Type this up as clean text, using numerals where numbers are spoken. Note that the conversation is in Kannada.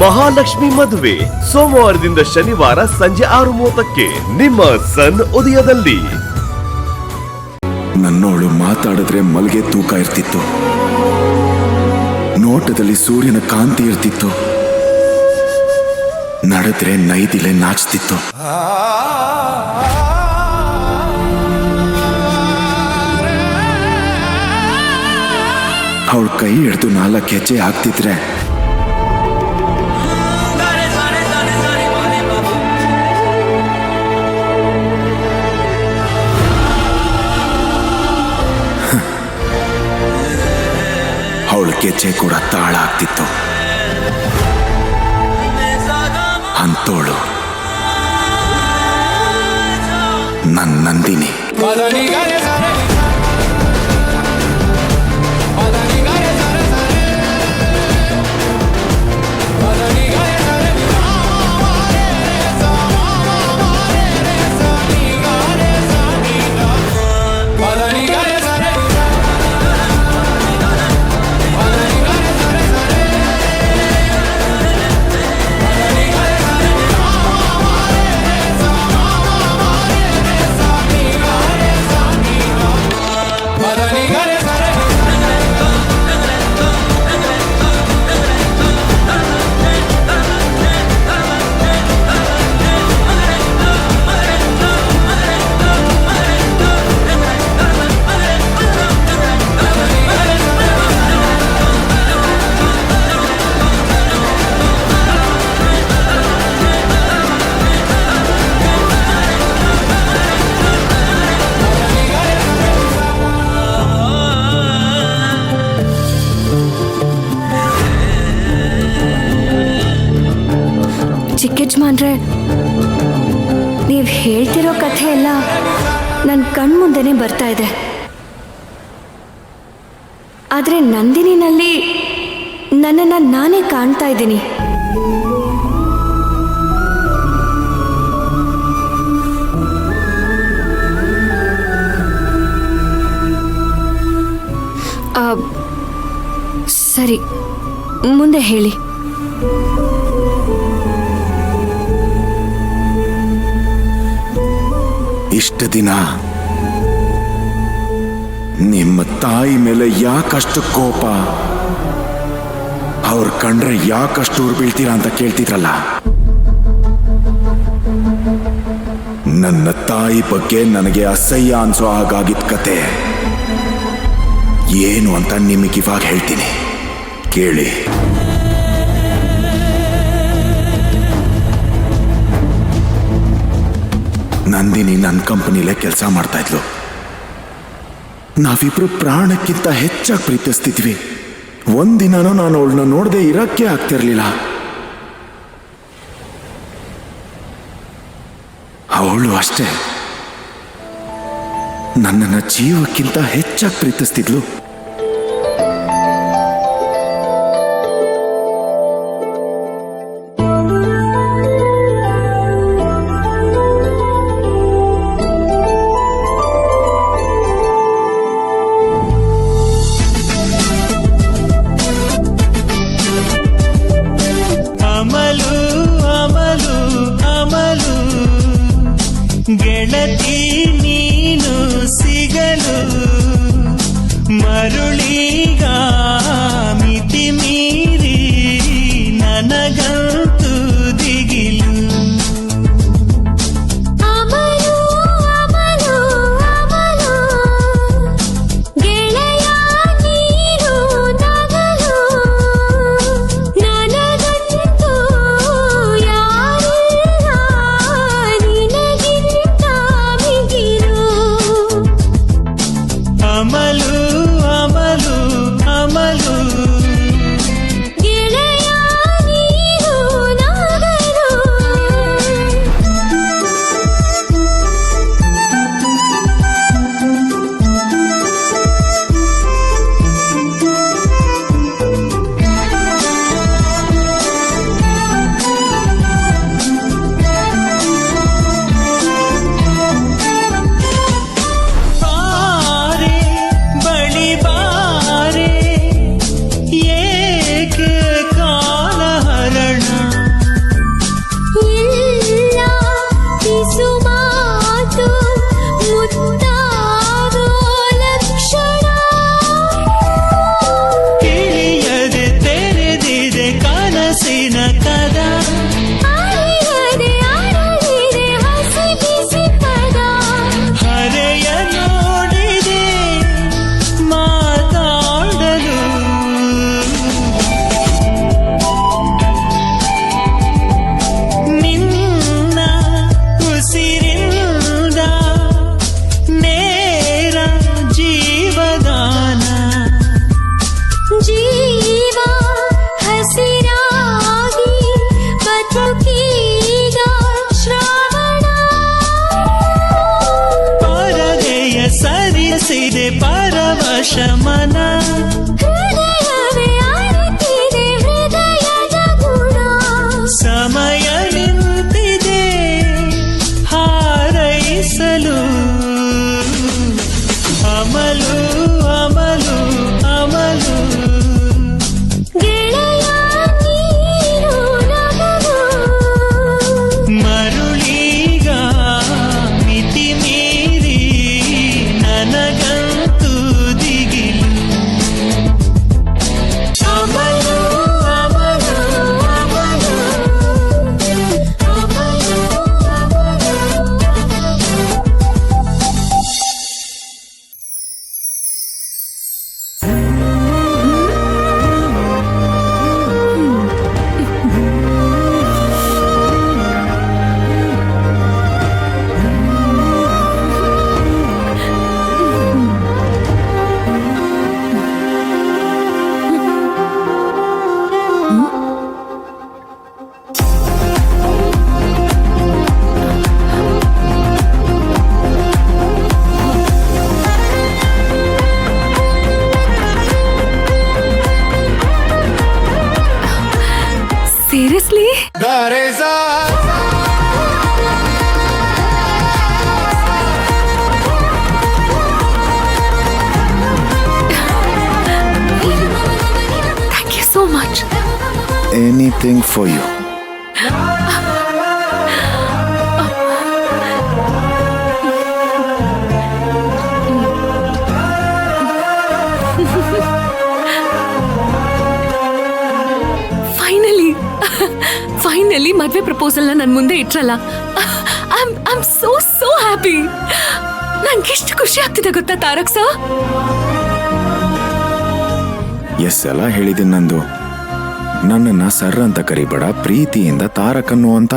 ಮಹಾಲಕ್ಷ್ಮಿ ಮದುವೆ ಸೋಮವಾರದಿಂದ ಶನಿವಾರ ಸಂಜೆ 6:30ಕ್ಕೆ ನಿಮ್ಮ ಸನ್ ಉದಯದಲ್ಲಿ. ನನ್ನೋಳು ಮಾತಾಡಿದ್ರೆ ಮಲ್ಗೆ ತೂಕ ಇರ್ತಿತ್ತು, ನೋಟದಲ್ಲಿ ಸೂರ್ಯನ ಕಾಂತಿ ಇರ್ತಿತ್ತು, ನಡೆದ್ರೆ ನೈದಿಲೆ ನಾಚ್ತಿತ್ತು. ಅವಳ ಕೈ ಹಿಡಿದು 4 ಹೆಜ್ಜೆ ಹಾಕ್ತಿದ್ರೆ ಅವಳ ಗೆಜ್ಜೆ ಕೂಡ ತಾಳ ಆಗ್ತಿತ್ತು. ಅಂತೋಳು ನನ್ನ ನಂದಿನಿ. ಚಿಕ್ಕಜ್ಮಾನ್ರೆ, ನೀವು ಹೇಳ್ತಿರೋ ಕಥೆ ಎಲ್ಲ ನನ್ನ ಕಣ್ಮುಂದೆನೇ ಬರ್ತಾ ಇದೆ. ಆದರೆ ನಂದಿನಿನಲ್ಲಿ ನನ್ನನ್ನು ನಾನೇ ಕಾಣ್ತಾ ಇದ್ದೀನಿ. ಸರಿ, ಮುಂದೆ ಹೇಳಿ. ಇಷ್ಟು ದಿನ ನಿಮ್ಮ ತಾಯಿ ಮೇಲೆ ಯಾಕಷ್ಟು ಕೋಪ, ಅವ್ರ ಕಂಡ್ರೆ ಯಾಕಷ್ಟು ಊರು ಬೀಳ್ತೀರಾ ಅಂತ ಕೇಳ್ತಿದ್ರಲ್ಲ. ನನ್ನ ತಾಯಿ ಬಗ್ಗೆ ನನಗೆ ಅಸಹ್ಯ ಅನ್ಸೋ ಹಾಗಾಗಿದ್ದ ಕತೆ ಏನು ಅಂತ ನಿಮಗಿವಾಗ ಹೇಳ್ತೀನಿ, ಕೇಳಿ. ನಂದಿನಿ ನನ್ನ ಕಂಪನಿಲೇ ಕೆಲಸ ಮಾಡ್ತಾ ಇದ್ಲು. ನಾವಿಬ್ರು ಪ್ರಾಣಕ್ಕಿಂತ ಹೆಚ್ಚಾಗಿ ಪ್ರೀತಿಸ್ತಿದ್ವಿ. ಒಂದಿನನೂ ನಾನು ಅವಳನ್ನ ನೋಡದೆ ಇರಕ್ಕೆ ಆಗ್ತಿರ್ಲಿಲ್ಲ. ಅವಳು ಅಷ್ಟೇ ನನ್ನನ್ನು ಜೀವಕ್ಕಿಂತ ಹೆಚ್ಚಾಗಿ ಪ್ರೀತಿಸ್ತಿದ್ಲು. ಗೆಳತಿ ನೀನು ಸಿಗಲು seriously? Thank you so much. Anything for you. Finally ಮದ್ವೆ ಪ್ರಪೋಸಲ್ ನನ್ ಮುಂದೆ ಇಟ್ರಲ್ಲ. I am so happy. ನಂಗೆ ಎಷ್ಟು ಖುಷಿ ಆಗ್ತಿದೆ ಗೊತ್ತಾ ತಾರಕ್ ಸರ್? ಎಸ್ ಎಲ್ಲ ಹೇಳಿದ್ದೀನಿ ನಂದು. ನನ್ನನ್ನ ಸರ್ ಅಂತ ಕರಿಬೇಡ, ಪ್ರೀತಿಯಿಂದ ತಾರಕ್ ಅನ್ನು ಅಂತ.